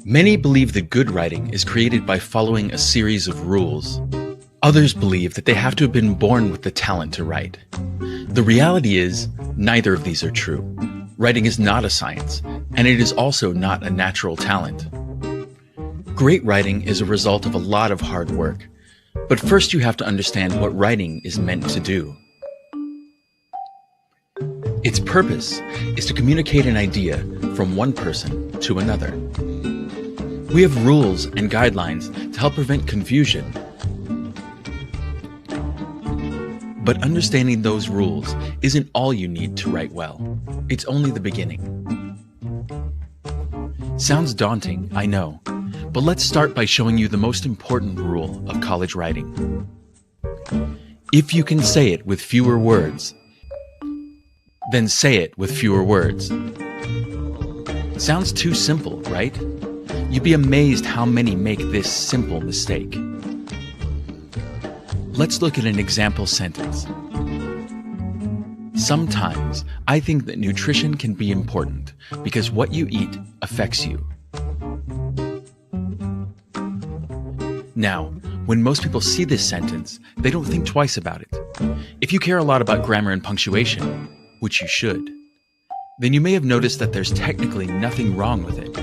Many believe that good writing is created by following a series of rules. Others believe that they have to have been born with the talent to write. The reality is, neither of these are true. Writing is not a science, and it is also not a natural talent. Great writing is a result of a lot of hard work, but first you have to understand what writing is meant to do. Its purpose is to communicate an idea from one person to another. We have rules and guidelines to help prevent confusion. But understanding those rules isn't all you need to write well. It's only the beginning. Sounds daunting, I know, but let's start by showing you the most important rule of college writing. If you can say it with fewer words, then say it with fewer words. Sounds too simple, right? You'd be amazed how many make this simple mistake. Let's look at an example sentence. Sometimes I think that nutrition can be important because what you eat affects you. Now, when most people see this sentence, they don't think twice about it. If you care a lot about grammar and punctuation, which you should, then you may have noticed that there's technically nothing wrong with it.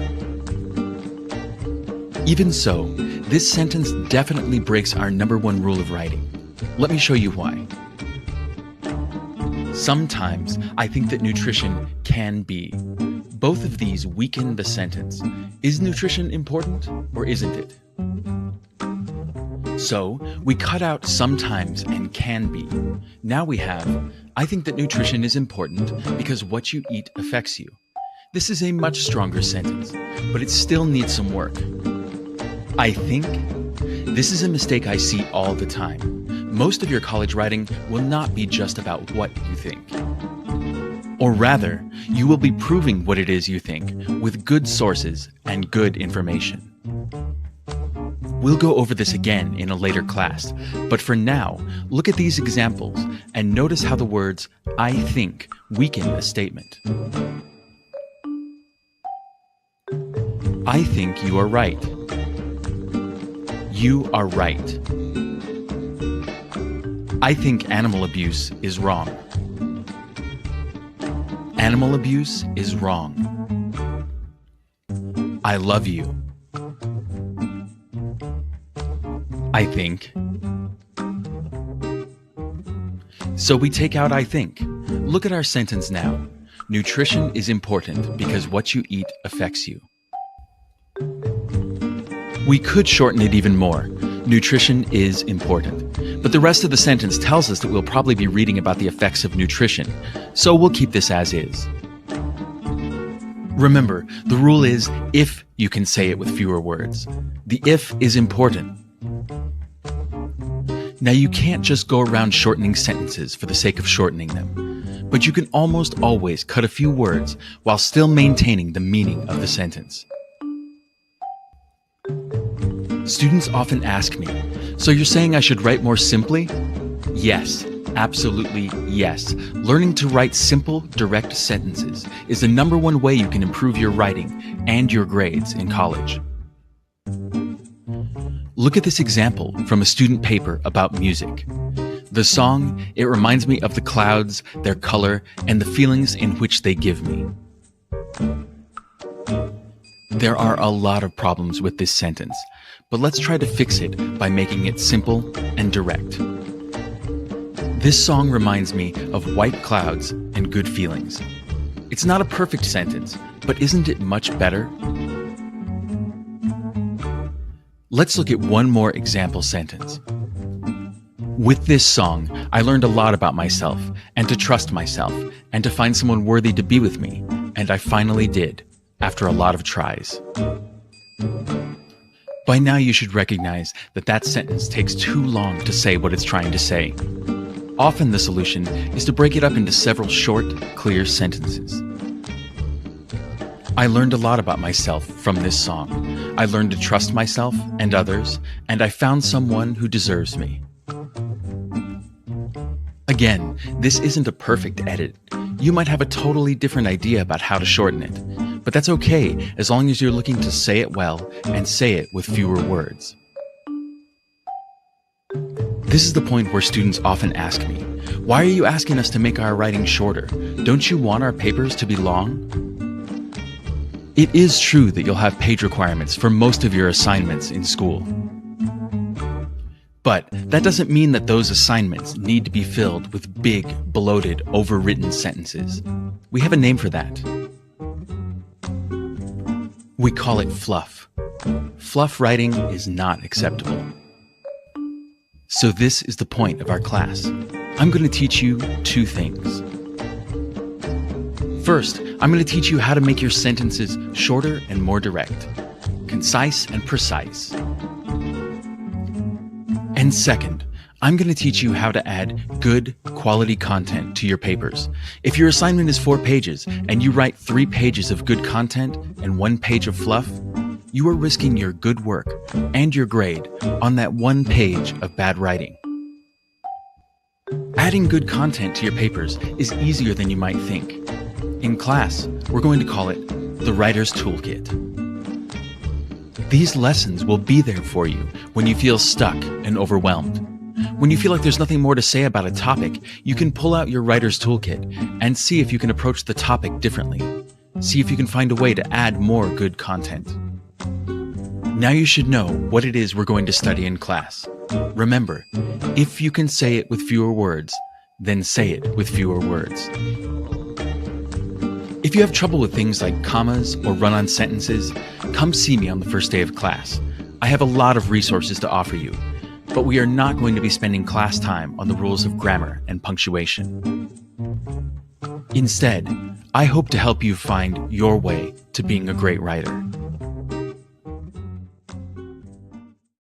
Even so, this sentence definitely breaks our number one rule of writing. Let me show you why. Sometimes I think that nutrition can be. Both of these weaken the sentence. Is nutrition important or isn't it? So, we cut out sometimes and can be. Now we have, I think that nutrition is important because what you eat affects you. This is a much stronger sentence, but it still needs some work. I think. This is a mistake I see all the time. Most of your college writing will not be just about what you think. Or rather, you will be proving what it is you think with good sources and good information. We'll go over this again in a later class, but for now, look at these examples and notice how the words I think weaken a statement. I think you are right. You are right. I think animal abuse is wrong. Animal abuse is wrong. I love you. I think. So we take out I think. Look at our sentence now. Nutrition is important because what you eat affects you. We could shorten it even more. Nutrition is important. But the rest of the sentence tells us that we'll probably be reading about the effects of nutrition, so we'll keep this as is. Remember, the rule is if you can say it with fewer words. The if is important. Now you can't just go around shortening sentences for the sake of shortening them, but you can almost always cut a few words while still maintaining the meaning of the sentence. Students often ask me, so you're saying I should write more simply? Yes, absolutely yes. Learning to write simple, direct sentences is the number one way you can improve your writing and your grades in college. Look at this example from a student paper about music. The song, it reminds me of the clouds, their color, and the feelings in which they give me. There are a lot of problems with this sentence, but let's try to fix it by making it simple and direct. This song reminds me of white clouds and good feelings. It's not a perfect sentence, but isn't it much better? Let's look at one more example sentence. With this song, I learned a lot about myself, and to trust myself, and to find someone worthy to be with me, and I finally did, after a lot of tries. By now you should recognize that that sentence takes too long to say what it's trying to say. Often the solution is to break it up into several short, clear sentences. I learned a lot about myself from this song. I learned to trust myself and others, and I found someone who deserves me. Again, this isn't a perfect edit. You might have a totally different idea about how to shorten it. but that's okay as long as you're looking to say it well and say it with fewer words. This is the point where students often ask me, "Why are you asking us to make our writing shorter? Don't you want our papers to be long?" It is true that you'll have page requirements for most of your assignments in school. But that doesn't mean that those assignments need to be filled with big, bloated, overwritten sentences. We have a name for that. We call it fluff. Fluff writing is not acceptable. So this is the point of our class. I'm going to teach you two things. First, I'm going to teach you how to make your sentences shorter and more direct, concise and precise. And second, I'm going to teach you how to add good, quality content to your papers. If your assignment is 4 pages and you write 3 pages of good content and 1 page of fluff, you are risking your good work and your grade on that 1 page of bad writing. Adding good content to your papers is easier than you might think. In class, we're going to call it the Writer's Toolkit. These lessons will be there for you when you feel stuck and overwhelmed. When you feel like there's nothing more to say about a topic, you can pull out your Writer's Toolkit and see if you can approach the topic differently. See if you can find a way to add more good content. Now you should know what it is we're going to study in class. Remember, if you can say it with fewer words, then say it with fewer words. If you have trouble with things like commas or run-on sentences, come see me on the first day of class. I have a lot of resources to offer you, but we are not going to be spending class time on the rules of grammar and punctuation. Instead, I hope to help you find your way to being a great writer.